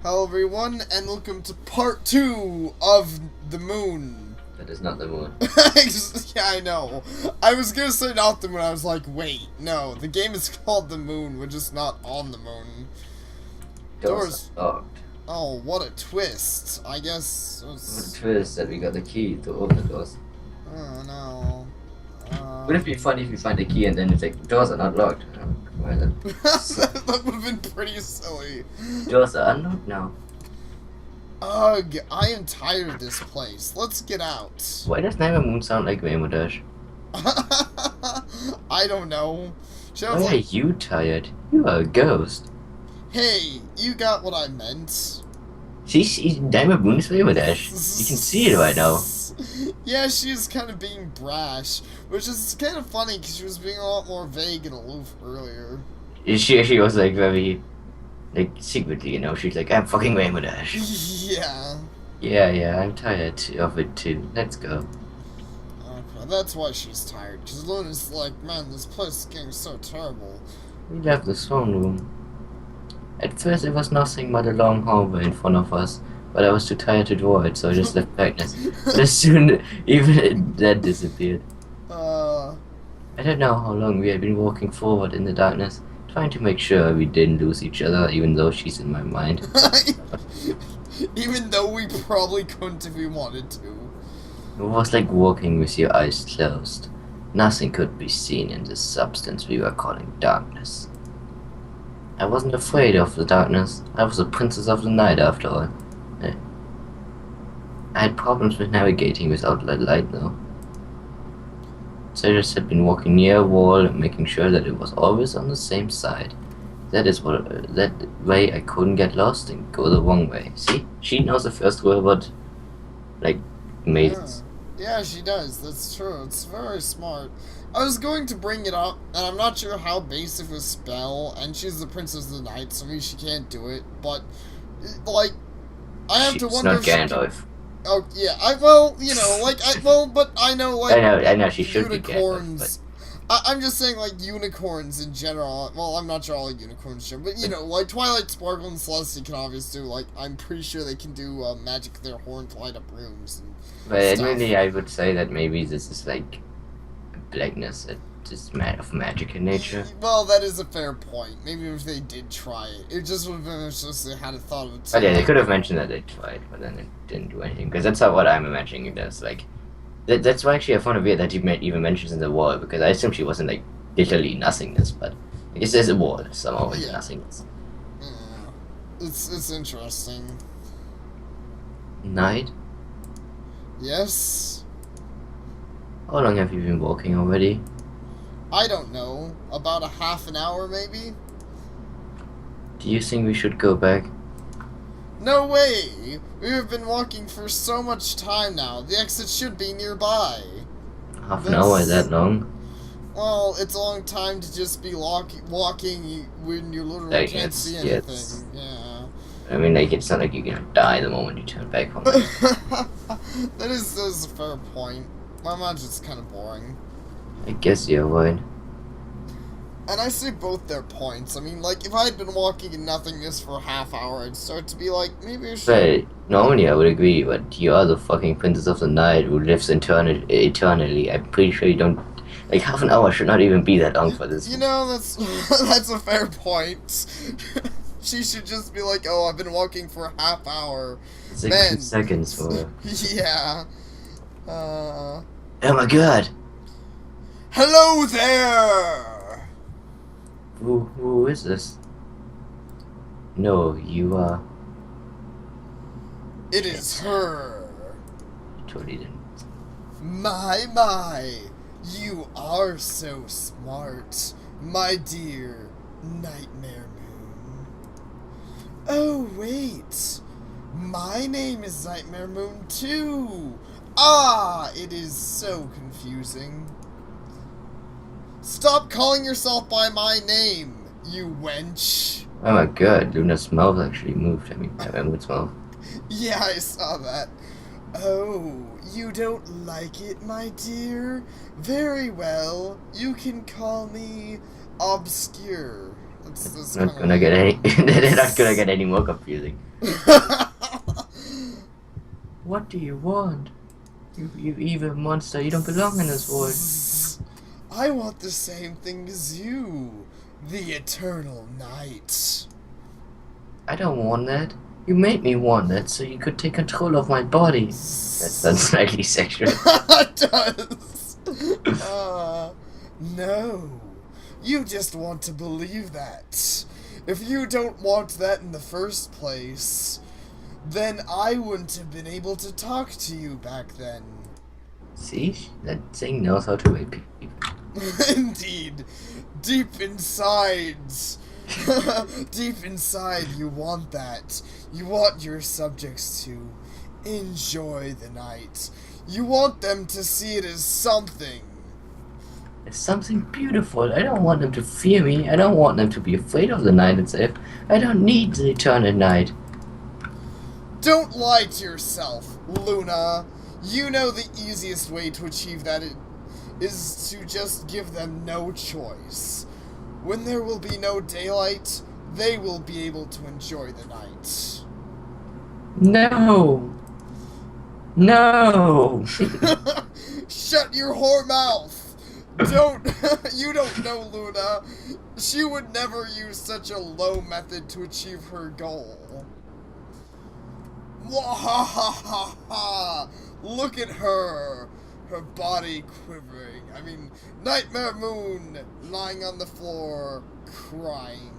Hello everyone, and welcome to part 2 of the moon. That is not the moon. Yeah, I know. I was gonna say not the moon, I was like, wait, no, the game is called the moon, we're just not on the moon. Doors are locked. Oh, what a twist. I guess it What a was... twist that we got the key to open the doors. Oh, no. Would it be funny if you find the key and then it's like, doors are not locked? Why that? That would have been pretty silly. Doors are unlocked now. Ugh, I am tired of this place. Let's get out. Why does Nightmare Moon sound like Rainbow Dash? I don't know. Why are you tired? You are a ghost. Hey, you got what I meant. See, Nightmare Moon is Rainbow Dash. You can see it right now. Yeah, she was kind of being brash, which is kind of funny because she was being a lot more vague and aloof earlier. She was like very, like secretly, you know, she's like, I'm fucking Rainbow Dash. Yeah. Yeah, I'm tired of it too. Let's go. Okay, that's why she's tired, because Luna's like, man, this place is getting so terrible. We left the throne room. At first it was nothing but a long hallway in front of us, but I was too tired to draw it, so I just left blackness. But as soon even that disappeared. I don't know how long we had been walking forward in the darkness, trying to make sure we didn't lose each other, even though she's in my mind. Even though we probably couldn't if we wanted to. It was like walking with your eyes closed. Nothing could be seen in the substance we were calling darkness. I wasn't afraid of the darkness. I was a princess of the night after all. I had problems with navigating without light though. So I just had been walking near a wall and making sure that it was always on the same side. That way I couldn't get lost and go the wrong way. See? She knows the first rule about, like, mazes. Yeah, she does. That's true. It's very smart. I was going to bring it up, and I'm not sure how basic a spell, and she's the princess of the night, so maybe she can't do it, but, like, I have to wonder if she's not Gandalf. Oh, yeah, but I know, like, I know, she should unicorns, be Gandalf, I'm just saying, like, unicorns in general, well, I'm not sure all unicorns should, but, you know, like, Twilight Sparkle and Celestia can obviously do, like, I'm pretty sure they can do, magic with their horn to light up rooms, and but admittedly, I would say that maybe this is, like, blackness that is of magic in nature. Well, that is a fair point. Maybe if they did try it, it just would have been just they had a thought of it. But yeah, they could have mentioned that they tried, but then it didn't do anything. Because that's not what I'm imagining it as. Like, that's why actually I found it weird that he even mentions in the wall, because I assume she wasn't like literally nothingness, but I guess there's a wall somehow in nothingness. Yeah, it's interesting. Night? Yes. How long have you been walking already? I don't know. About a half an hour, maybe? Do you think we should go back? No way! We have been walking for so much time now. The exit should be nearby. Half an hour, that long? Well, it's a long time to just be walking when you literally can't see anything. Yeah. I mean, like, it's not like you're gonna die the moment you turn back from it. that is a fair point. My imagination's kind of boring. I guess you're right. And I see both their points. I mean, like, if I had been walking in nothingness for a half hour, I'd start to be like, maybe I should... But normally I would agree, but you are the fucking princess of the night who lives eternally. I'm pretty sure you don't... Like, half an hour should not even be that long for this. You know, that's a fair point. She should just be like, oh, I've been walking for a half hour. It's like 2 seconds for her. Yeah. Oh my god! Hello there! Who is this? No, you are... It is her. Totally didn't. My, you are so smart, my dear Nightmare Moon. Oh, wait. My name is Nightmare Moon, too. Ah, it is so confusing. Stop calling yourself by my name, you wench. Oh my god, Luna's mouth actually moved. I mean, Emma's mouth. Yeah, I saw that. Oh, you don't like it, my dear? Very well, you can call me Obscure. That's Not kind gonna get any. They're not gonna get any more confusing. of. What do you want? You evil monster! You don't belong in this world. I want the same thing as you, the eternal night. I don't want that. You made me want that so you could take control of my body. That sounds slightly sexual. It does. No. You just want to believe that. If you don't want that in the first place, then I wouldn't have been able to talk to you back then. See? That thing knows how to make people. Indeed. Deep inside. Deep inside, you want that. You want your subjects to enjoy the night. You want them to see it as something. It's something beautiful. I don't want them to fear me. I don't want them to be afraid of the night itself. I don't need the eternal night. Don't lie to yourself, Luna. You know the easiest way to achieve that is to just give them no choice. When there will be no daylight, they will be able to enjoy the night. No. No. Shut your whore mouth! You don't know Luna. She would never use such a low method to achieve her goal. Wahahaha! Look at her! Her body quivering. I mean, Nightmare Moon lying on the floor, crying.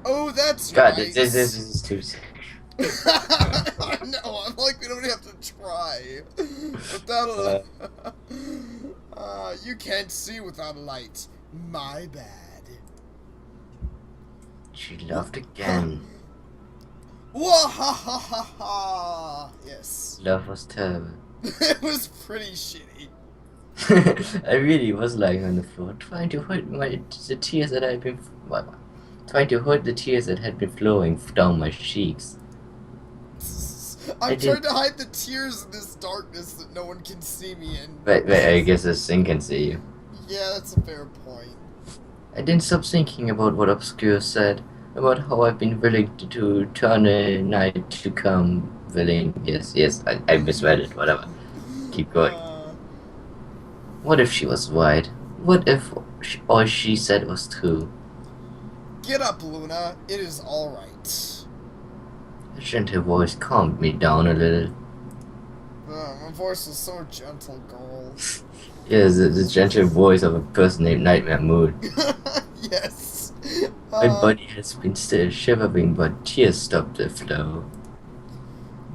Oh, that's God, right. this is too sexual. I know, I'm like, we don't have to try. Without you can't see without a light. My bad. She laughed again. Wahahaha! Yes. Love was terrible. It was pretty shitty. I really was lying on the floor, trying to hold the tears that had been, trying to hold the tears that had been flowing down my cheeks. I'm trying to hide the tears in this darkness that no one can see me in. Wait, I guess this thing can see you. Yeah, that's a fair point. I didn't stop thinking about what Obscure said, about how I've been willing to turn a night to come willing. Yes, I misread it, whatever. Keep going. What if she was right? What if all she said was true? Get up, Luna. It is alright. The gentle voice calmed me down a little. My voice is so gentle, girl. Yes, the gentle voice of a person named Nightmare Moon. Yes. My body has been still shivering, but tears stopped the flow.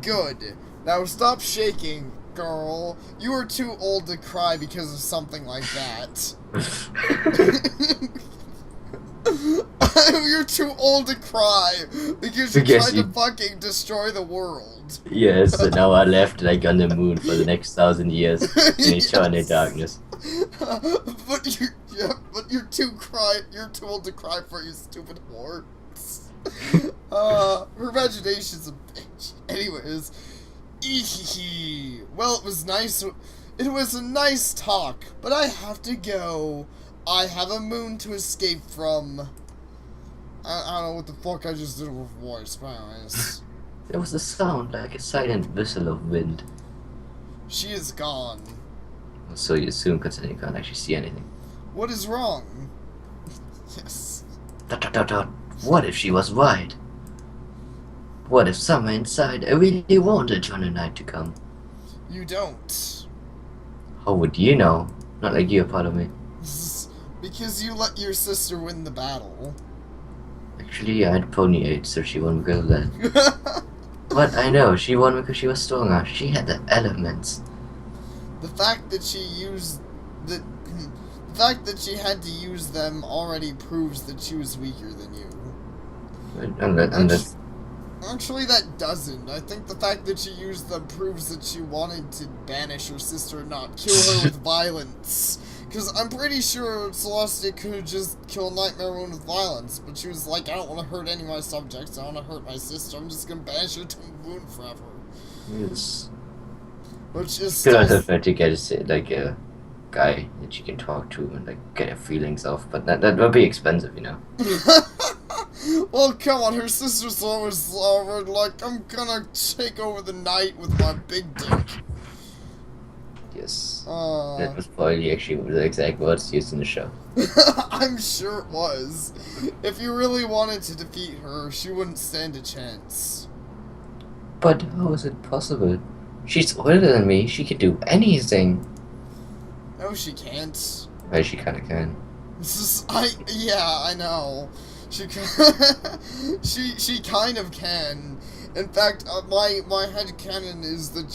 Good. Now stop shaking, girl. You are too old to cry because of something like that. You're too old to cry because you're trying to fucking destroy the world. Yes, and now I left like on the moon for the next 1,000 years in eternal darkness. But you're too old to cry for, you stupid whore. Her imagination's a bitch. Anyways, well, it was nice. It was a nice talk, but I have to go. I have a moon to escape from. I don't know what the fuck I just did with voice, but anyways. There was a sound like a silent whistle of wind. She is gone. So you assume, considering you can't actually see anything. What is wrong? Yes. ... What if she was right? What if somewhere inside I really wanted Eternal Night to come? You don't. How would you know? Not like you're part of me. Because you let your sister win the battle. Actually, I had pony age, so she won because of that. But I know, she won because she was stronger. She had the elements. The fact that she used the fact that she had to use them already proves that she was weaker than you. Actually, that doesn't. I think the fact that she used them proves that she wanted to banish her sister and not kill her with violence. Because I'm pretty sure Celestia could just kill Nightmare Moon with violence, but she was like, I don't want to hurt any of my subjects, I don't want to hurt my sister, I'm just going to banish her to the moon forever. Yes. Which is still prefer to get a guy that you can talk to and like get her feelings off, but that would be expensive, you know. Well, come on, her sister's always like, I'm gonna take over the night with my big dick. Yes. That Uh, was probably actually the exact words used in the show. I'm sure it was. If you really wanted to defeat her, she wouldn't stand a chance. But how is it possible? She's older than me. She can do anything. No, she can't. Well, she kind of can. Yeah, I know. She she kind of can. In fact, my headcanon is that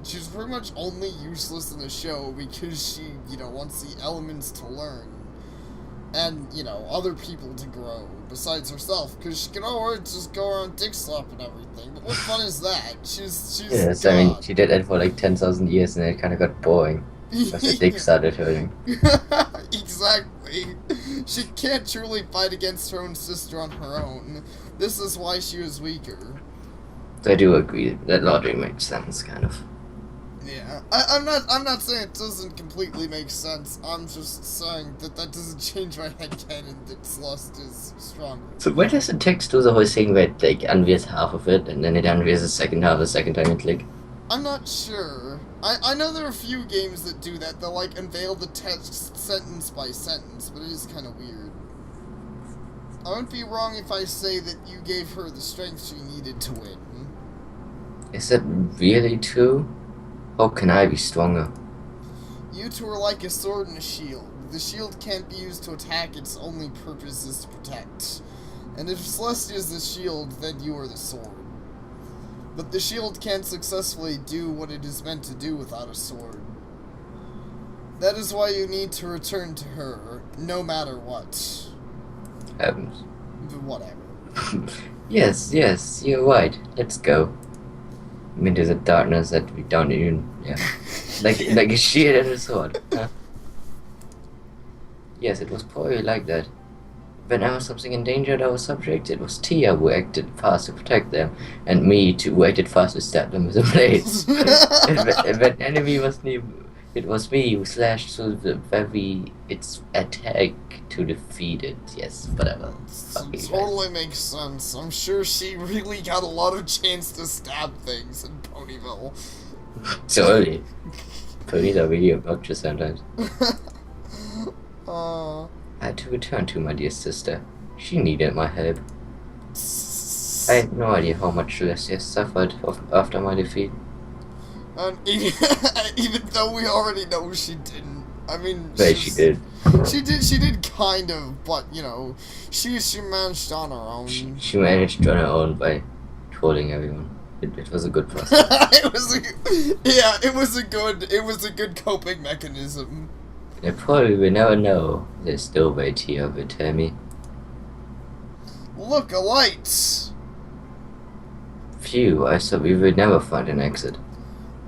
she's pretty much only useless in the show because she, wants the elements to learn. And, other people to grow, besides herself, because she can always just go around dick slapping everything. But what fun is that? She's Yes, God. I mean, she did that for like 10,000 years and it kind of got boring. Because her dick started hurting. Exactly. She can't truly fight against her own sister on her own. This is why she was weaker. I do agree. That logic makes sense, kind of. Yeah, I'm not saying it doesn't completely make sense. I'm just saying that doesn't change my headcanon that Celeste is stronger. So why does the text do the whole thing where it like unveils half of it and then it unveils the second half the second time you click? I'm not sure. I know there are a few games that do that. They'll like unveil the text sentence by sentence, but it is kind of weird. I wouldn't be wrong if I say that you gave her the strength she needed to win. Is that really true? How can I be stronger? You two are like a sword and a shield. The shield can't be used to attack, its only purpose is to protect. And if Celestia is the shield, then you are the sword. But the shield can't successfully do what it is meant to do without a sword. That is why you need to return to her, no matter what. Heavens. Whatever. Yes, you're right. Let's go. Into the darkness that we don't even, like a shield and a sword. Huh? Yes, it was probably like that. Whenever something endangered our subject, it was Tia who acted fast to protect them, and me who acted fast to stab them with a blade. and when enemy was near, it was me who slashed through its attack to defeat it. Yes, whatever. It totally makes sense. I'm sure she really got a lot of chance to stab things in Ponyville. Totally. Ponies are really obnoxious sometimes. I had to return to my dear sister. She needed my help. I had no idea how much Celestia suffered after my defeat. And even though we already know she didn't. I mean, She did. She did kind of, but she managed on her own. She managed on her own by trolling everyone. It was a good process. it was a good coping mechanism. I probably will never know. There's still right here, but tell me. Look, a light! Phew, I thought we would never find an exit.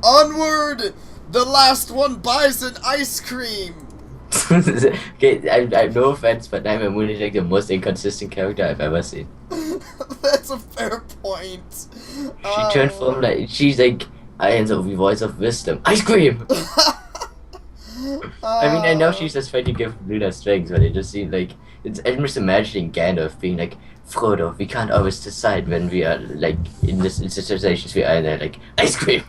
Onward! The last one buys an ice cream! Okay, I no offense, but Nightmare Moon is like the most inconsistent character I've ever seen. That's a fair point. She turned from she's like, I am the voice of wisdom. Ice cream! I mean, I know she's just trying to give Luna strength, but it just seems like I'm just imagining Gandalf being like, Frodo, we can't always decide when we are like in situations we are in there, like ice cream.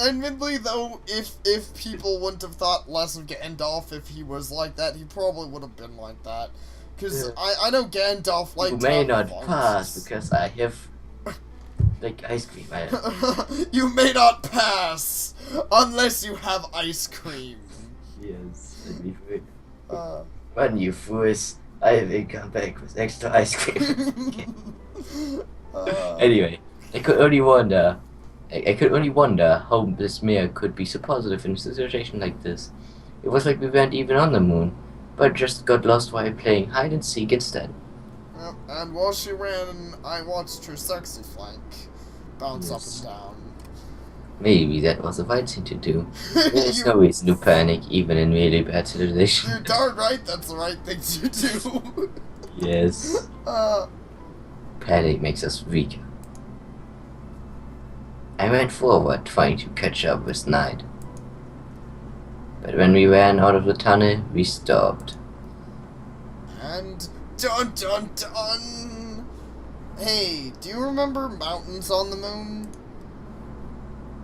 Admittedly though, if people wouldn't have thought less of Gandalf if he was like that, he probably would have been like that. Because I know Gandalf liked. You may not pass because I have like ice cream. You may not pass unless you have ice cream. Yes, that'd be good. Run, you fools! I will come back with extra ice cream. Anyway, I could only wonder how this mayor could be so positive in a situation like this. It was like we weren't even on the moon, but just got lost while playing hide and seek instead. And while she ran, I watched her sexy flank bounce up and down. Maybe that was the right thing to do. There's no reason to panic, even in really bad situations. You're darn right that's the right thing to do. Yes. Panic makes us weaker. I went forward, trying to catch up with night. But when we ran out of the tunnel, we stopped. and dun dun dun. Hey, do you remember mountains on the moon?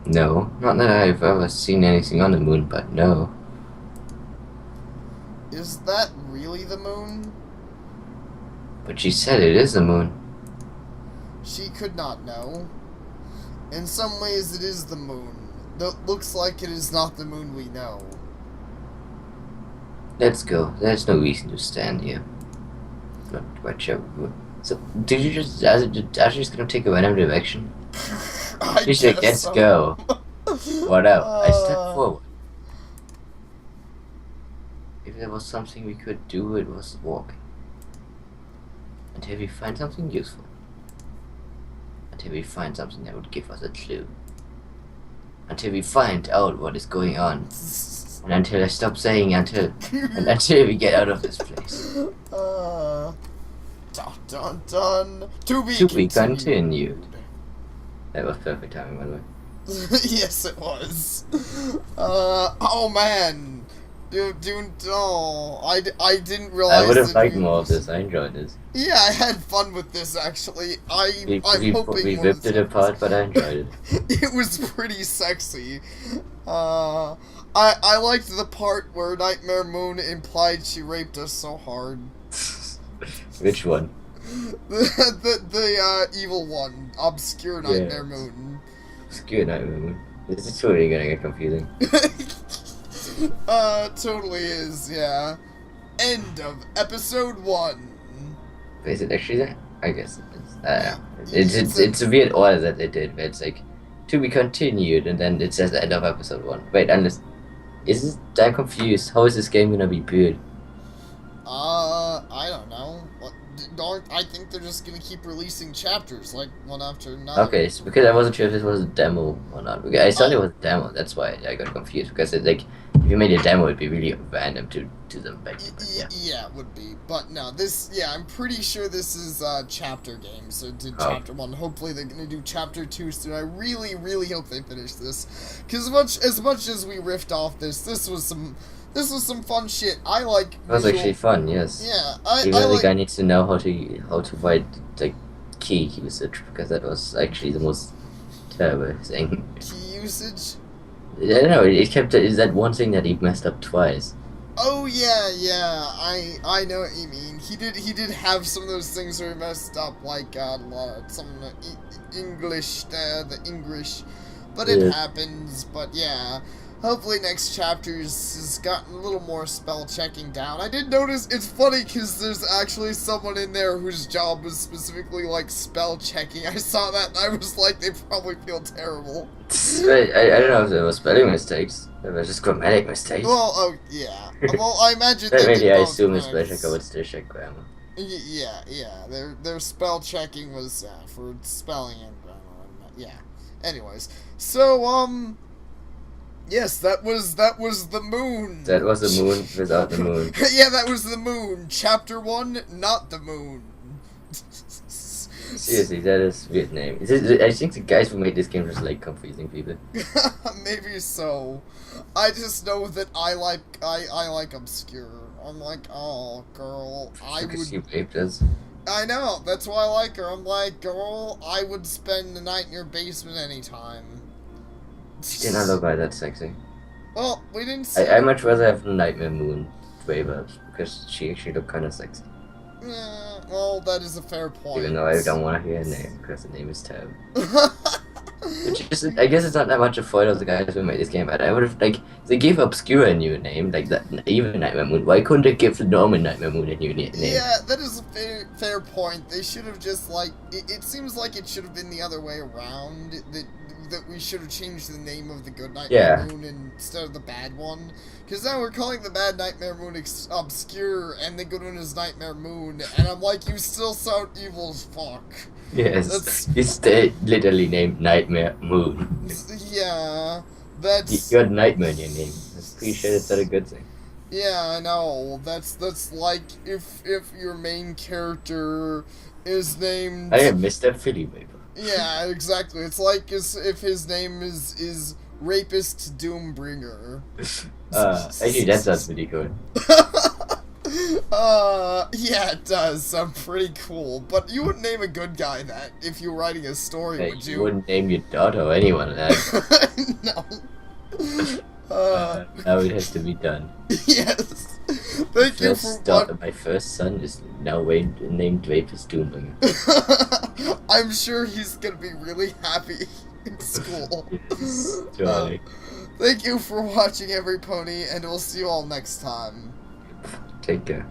No, not that I've ever seen anything on the moon, but no. Is that really the moon? But she said it is the moon. She could not know. In some ways it is the moon. Though it looks like it is not the moon we know. Let's go. There's no reason to stand here. Not quite sure. So, did you just, are you just gonna take a random direction? I She said, let's so. go. What up? I stepped forward. If there was something we could do, it was walking. Until we find something useful. Until we find something that would give us a clue. Until we find out what is going on. And until I stop saying until. And until we get out of this place. Dun dun dun. To be continued. That was perfect timing, by the way. Yes, it was. Oh man. I didn't realize. I would have liked more of this. I enjoyed this. Yeah, I had fun with this actually. I'm hoping we ripped it apart, but I enjoyed it. It was pretty sexy. I liked the part where Nightmare Moon implied she raped us so hard. Which one? The evil one, obscure Nightmare Moon. Obscure Nightmare Moon. This is totally gonna get confusing. Totally is, yeah. End of episode 1. Is it actually that? I guess it is. It's a weird order that they did, where it's like, to be continued, and then it says the end of episode 1. Wait, unless... Is this... I'm confused. How is this game gonna be built? I don't know. I think they're just gonna keep releasing chapters, like, one after another. Okay, so because I wasn't sure if this was a demo or not. Because I thought it was a demo, that's why I got confused. Because it's like, if you made a demo, it'd be really random to them back. Yeah, it would be. But no, I'm pretty sure this is a chapter game. So did chapter 1. Hopefully they're gonna do chapter 2 soon. I really, really hope they finish this. Because as much as we riffed off this was some fun shit. I like. It was actually fun, yes. Yeah, Even though the guy needs to know how to write the key usage, because that was actually the most terrible thing. Key usage? I don't know. It kept is that one thing that he messed up twice. Oh yeah. I know what you mean. He did have some of those things where he messed up, like some English there, the English, but it happens. But yeah. Hopefully next chapters has gotten a little more spell checking down. I did notice, it's funny because there's actually someone in there whose job was specifically like spell checking. I saw that and I was like, they probably feel terrible. I don't know if there were spelling mistakes. There were just grammatic mistakes. Well, oh yeah. Well, I imagine that they I assume a spell checker would still check grammar. Yeah. Their spell checking was for spelling and grammar. Yeah. Anyways, so yes, that was the moon. That was the moon without the moon. Yeah, that was the moon. Chapter 1, not the moon. Seriously, that is a weird name. I think the guys who made this game just like confusing people. Maybe so. I just know that I like obscure. I'm like, oh, girl, Because you raped us. I know, that's why I like her. I'm like, girl, I would spend the night in your basement anytime. She did not look like that sexy. Well, we didn't see. I much rather have Nightmare Moon Waver because she actually looked kind of sexy. Yeah, well, that is a fair point. Even though I don't want to hear her name because the name is terrible. I guess it's not that much a fault of the guys who made this game, but I would have, like, they gave Obscure a new name, like that, even Nightmare Moon. Why couldn't they give the normal Nightmare Moon a new name? Yeah, that is a fair point. They should have just, like, it seems like it should have been the other way around, that we should have changed the name of the good Nightmare Moon instead of the bad one. Because now we're calling the bad Nightmare Moon Obscure, and the good one is Nightmare Moon, and I'm like, you still sound evil as fuck. Yes, it's literally named Nightmare Moon. Yeah, that's... You got Nightmare in your name. I'm pretty sure it's not a good thing. Yeah, I know. That's like if your main character is named... I am Mr. Philly Paper. Yeah, exactly. It's like if his name is Rapist Doombringer. Actually, that sounds pretty good. Yeah, it does sound pretty cool, but you wouldn't name a good guy that if you were writing a story, Hey, would you you? wouldn't name your daughter or anyone that. No. Uh, Now it has to be done. yes. Thank you for what? My first son is now named Vapus Doombringer. I'm sure he's gonna be really happy in school. Yes, Charlie. Thank you for watching, every pony, and we'll see you all next time. Take care.